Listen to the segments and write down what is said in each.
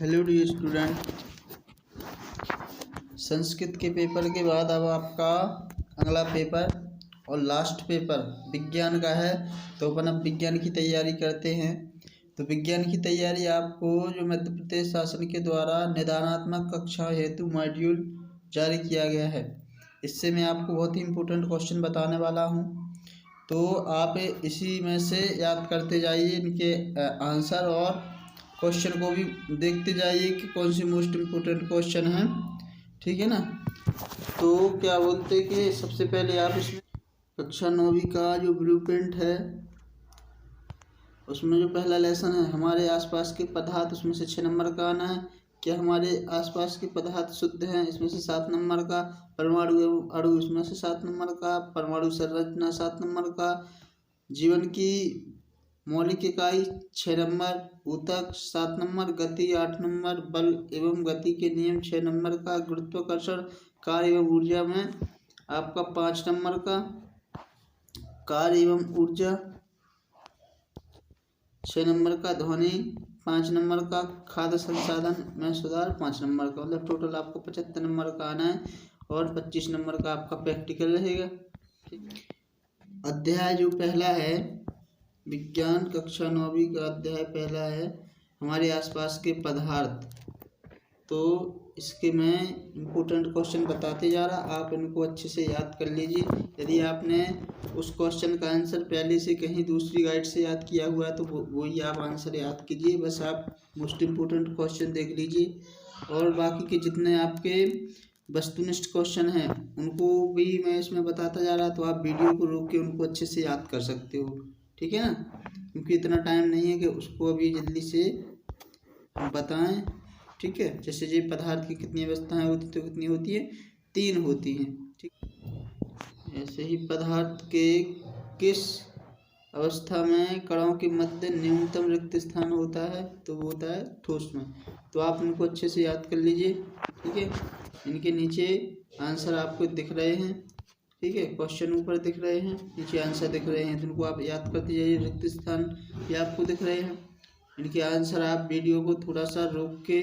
Hello dear student, Sanskrit के paper के बाद अब आपका अगला पेपर और लास्ट पेपर विज्ञान का है। तो अपन अब विज्ञान की तैयारी करते हैं। तो विज्ञान की तैयारी आपको जो मध्य प्रदेश शासन के द्वारा निदानात्मक कक्षा हेतु मॉड्यूल जारी किया गया है, इससे मैं आपको बहुत ही इम्पोर्टेंट क्वेश्चन बताने वाला हूँ। तो आप इसी में से याद करते जाइए इनके आंसर और क्वेश्चन को भी देखते जाइए कि कौन सी मोस्ट इम्पोर्टेंट क्वेश्चन है, ठीक है ना। तो क्या बोलते कि सबसे पहले आप इसमें कक्षा 9वीं का जो ब्लूप्रिंट है उसमें जो पहला लेसन है हमारे आसपास के पदार्थ, उसमें से 6 नंबर का आना है। क्या हमारे आसपास के पदार्थ शुद्ध हैं, इसमें से 7 नंबर का। परमाणु एवं अणु, इसमें से 7 नंबर का। परमाणु संरचना 7 नंबर का। जीवन की मौलिक इकाई 6 नंबर। ऊतक 7 नंबर। गति 8 नंबर। बल एवं गति के नियम 6 नंबर का। गुरुत्वाकर्षण कार्य एवं ऊर्जा में आपका 5 नंबर का। कार्य एवं ऊर्जा 6 नंबर का। ध्वनि 5 नंबर का। खाद्य संसाधन में सुधार 5 नंबर का। मतलब टोटल आपको 75 नंबर का आना है और 25 नंबर का आपका प्रैक्टिकल रहेगा। अध्याय जो पहला है विज्ञान कक्षा 9वीं का अध्याय पहला है हमारे आसपास के पदार्थ। तो इसके मैं इम्पोर्टेंट क्वेश्चन बताते जा रहा, आप इनको अच्छे से याद कर लीजिए। यदि आपने उस क्वेश्चन का आंसर पहले से कहीं दूसरी गाइड से याद किया हुआ है तो वही आप आंसर याद कीजिए। बस आप मोस्ट इम्पोर्टेंट क्वेश्चन देख लीजिए और बाकी के जितने आपके वस्तुनिष्ठ क्वेश्चन हैं उनको भी मैं इसमें बताता जा रहा, तो आप वीडियो को रोक के उनको अच्छे से याद कर सकते हो, ठीक है ना। क्योंकि इतना टाइम नहीं है कि उसको अभी जल्दी से बताएं, ठीक है। जैसे ये पदार्थ की कितनी अवस्थाएं होती तो कितनी होती है, 3 होती हैं, ठीक। ऐसे ही पदार्थ के किस अवस्था में कणों के मध्य न्यूनतम रिक्त स्थान होता है, तो वो होता है ठोस में। तो आप इनको अच्छे से याद कर लीजिए, ठीक है। इनके नीचे आंसर आपको दिख रहे हैं, ठीक है। क्वेश्चन ऊपर दिख रहे हैं, नीचे आंसर दिख रहे हैं, तो इनको आप याद करते जाइए। रिक्त स्थान भी आपको दिख रहे हैं, इनके आंसर आप वीडियो को थोड़ा सा रोक के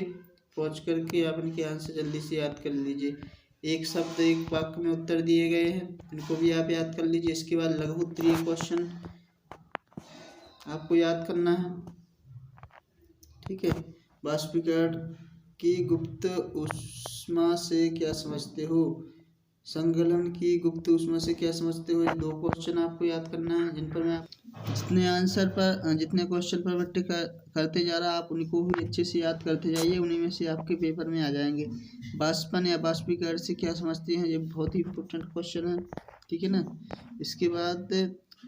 पॉज करके आप इनके आंसर जल्दी से याद कर लीजिए। एक शब्द एक वाक्य में उत्तर दिए गए हैं, इनको भी आप याद कर लीजिए। इसके बाद लघु उत्तरीय क्वेश्चन आपको याद करना है, ठीक है। वाष्पीकरण की गुप्त ऊष्मा से क्या समझते हो, संगलन की गुप्त ऊष्मा से क्या समझते हो। ये 2 क्वेश्चन आपको याद करना है, जिन पर मैं जितने क्वेश्चन पर मैं टिक करते जा रहा आप उनको भी अच्छे से याद करते जाइए, उन्हीं में से आपके पेपर में आ जाएंगे। वाष्पन या वाष्पीकरण से क्या समझते हैं, ये बहुत ही इंपॉर्टेंट क्वेश्चन है, ठीक है ना। इसके बाद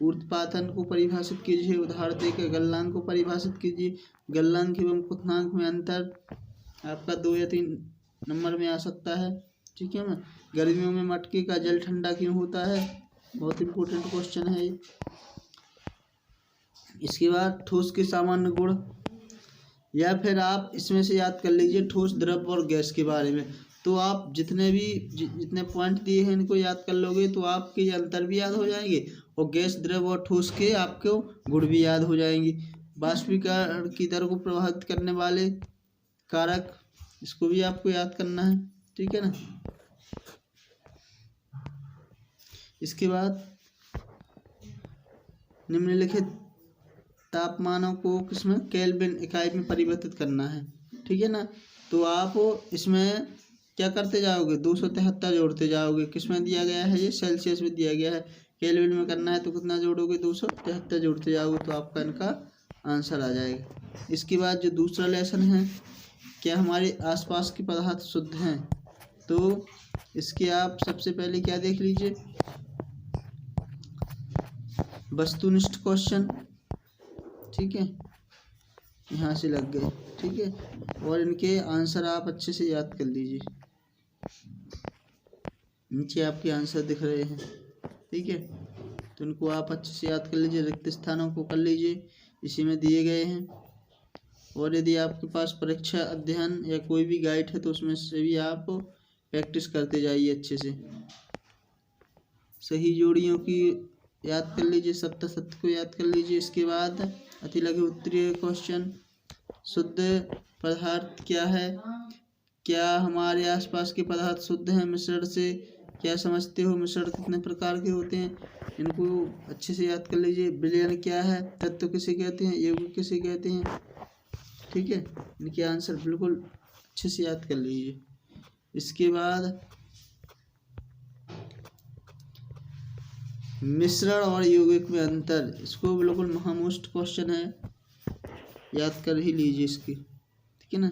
ऊर्ध्वपातन को परिभाषित कीजिए, उदाहरण देकर गलनांक को परिभाषित कीजिए। गलनांक एवं क्वथनांक में अंतर आपका 2 या 3 नंबर में आ सकता है, ठीक है ना। गर्मियों में मटके का जल ठंडा क्यों होता है, बहुत इंपॉर्टेंट क्वेश्चन है ये। इसके बाद ठोस के सामान्य गुण, या फिर आप इसमें से याद कर लीजिए ठोस, द्रव और गैस के बारे में। तो आप जितने पॉइंट दिए हैं इनको याद कर लोगे तो आपके ये अंतर भी याद हो जाएंगे और गैस, द्रव और ठोस के आपको गुण भी याद हो जाएंगे। वाष्पीकरण की दर को प्रभावित करने वाले कारक, इसको भी आपको याद करना है, ठीक है ना। इसके बाद निम्नलिखित तापमानों को किसमें, केल्विन इकाई में परिवर्तित करना है, ठीक है ना। तो आप इसमें क्या करते जाओगे, 273 जोड़ते जाओगे। किसमें दिया गया है, ये सेल्सियस में दिया गया है। केल्विन में करना है तो कितना जोड़ोगे, 273 जोड़ते जाओगे, तो आपका इनका आंसर आ जाएगा। इसके बाद जो दूसरा लेसन है, क्या हमारे आसपास के पदार्थ शुद्ध हैं, तो इसके आप सबसे पहले क्या देख लीजिए, वस्तुनिष्ठ क्वेश्चन, ठीक है, यहाँ से लग गए, ठीक है। और इनके आंसर आप अच्छे से याद कर लीजिए, नीचे आपके आंसर दिख रहे हैं, ठीक है। तो इनको आप अच्छे से याद कर लीजिए, रिक्त स्थानों को कर लीजिए, इसी में दिए गए हैं। और यदि आपके पास परीक्षा अध्ययन या कोई भी गाइड है तो उसमें से भी आप प्रैक्टिस करते जाइए अच्छे से। सही जोड़ियों की याद कर लीजिए, सप्तशती को याद कर लीजिए। इसके बाद अति लघु उत्तरीय क्वेश्चन शुद्ध पदार्थ क्या है? क्या हमारे आसपास के पदार्थ शुद्ध हैं? मिश्रण से क्या समझते हो? मिश्रण कितने प्रकार के होते हैं? इनको अच्छे से याद कर लीजिए। विलयन क्या है? तत्व किसे कहते हैं? यौगिक किसे कहते हैं? ठीक है, इनके आंसर बिल्कुल अच्छे से याद कर लीजिए। इसके बाद मिश्रण और यौगिक में अंतर, इसको बिल्कुल महामोस्ट क्वेश्चन है, याद कर ही लीजिए इसकी। ठीक है ना,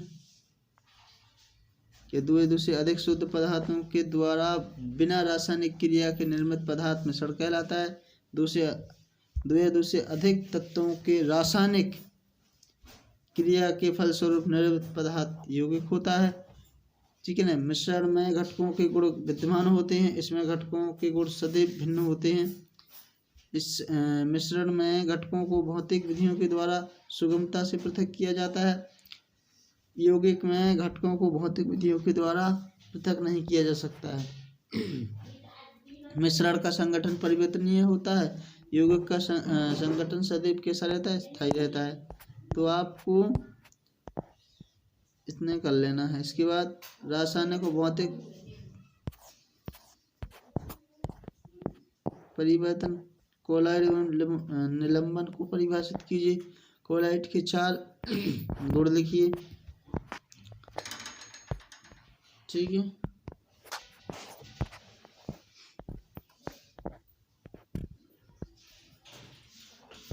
कि दो से अधिक शुद्ध पदार्थों के द्वारा बिना रासायनिक क्रिया के निर्मित पदार्थ मिश्रण कहलाता है। दो से अधिक तत्वों के रासायनिक क्रिया के फलस्वरूप निर्मित पदार्थ यौगिक होता है। ठीक है ना, मिश्रण में घटकों के गुण विद्यमान होते हैं, इसमें घटकों के गुण सदैव भिन्न होते हैं। इस मिश्रण में घटकों को भौतिक विधियों के द्वारा सुगमता से पृथक किया जाता है। यौगिक में घटकों को भौतिक विधियों के द्वारा पृथक नहीं किया जा सकता है। मिश्रण का संगठन परिवर्तनीय होता है, यौगिक का संगठन सदैव कैसा रहता है? स्थायी रहता है। तो आपको इतने कर लेना है। इसके बाद रासायनिक और भौतिक परिवर्तन, कोलाइड एवं निलंबन को परिभाषित कीजिए। कोलाइड के 4 गुण लिखिए। ठीक है,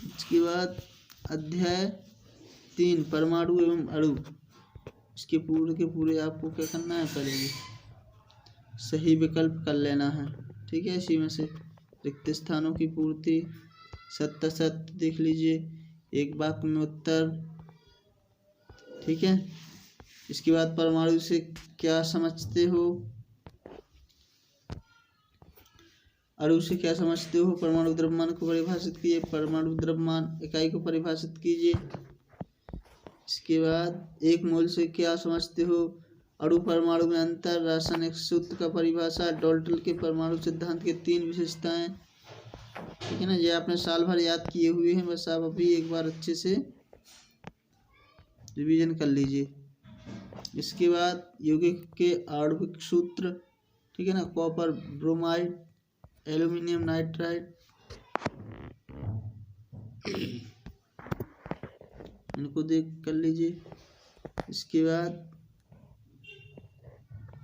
इसके बाद अध्याय 3 परमाणु एवं अणु, इसके पूरे के पूरे आपको क्या करना है? पहले सही विकल्प कर लेना है। ठीक है, इसी में से रिक्त स्थानों की पूर्ति, सत्य सत्य देख लीजिए, एक वाक्य में उत्तर। ठीक है, इसके बाद परमाणु से क्या समझते हो? अणु से क्या समझते हो? परमाणु द्रव्यमान को परिभाषित कीजिए। परमाणु द्रव्यमान इकाई को परिभाषित कीजिए। इसके बाद एक मोल से क्या समझते हो? अणु परमाणु में अंतर, रासायनिक सूत्र का परिभाषा, डाल्टन के परमाणु सिद्धांत के 3 विशेषताएं। ठीक है ना, ये आपने साल भर याद किए हुए हैं, बस आप अभी एक बार अच्छे से रिवीजन कर लीजिए। इसके बाद यौगिक के आणविक सूत्र, ठीक है ना, कॉपर ब्रोमाइड, एल्यूमिनियम नाइट्राइड, इनको देख कर लीजिए। इसके बाद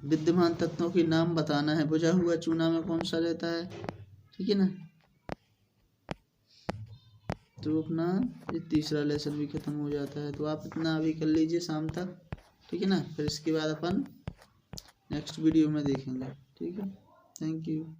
विद्यमान तत्वों के नाम बताना है। बुझा हुआ चूना में कौन सा रहता है? ठीक है ना, तो अपना ये तीसरा लेसन भी खत्म हो जाता है। तो आप इतना अभी कर लीजिए शाम तक। ठीक है ना, फिर इसके बाद अपन नेक्स्ट वीडियो में देखेंगे। ठीक है, थैंक यू।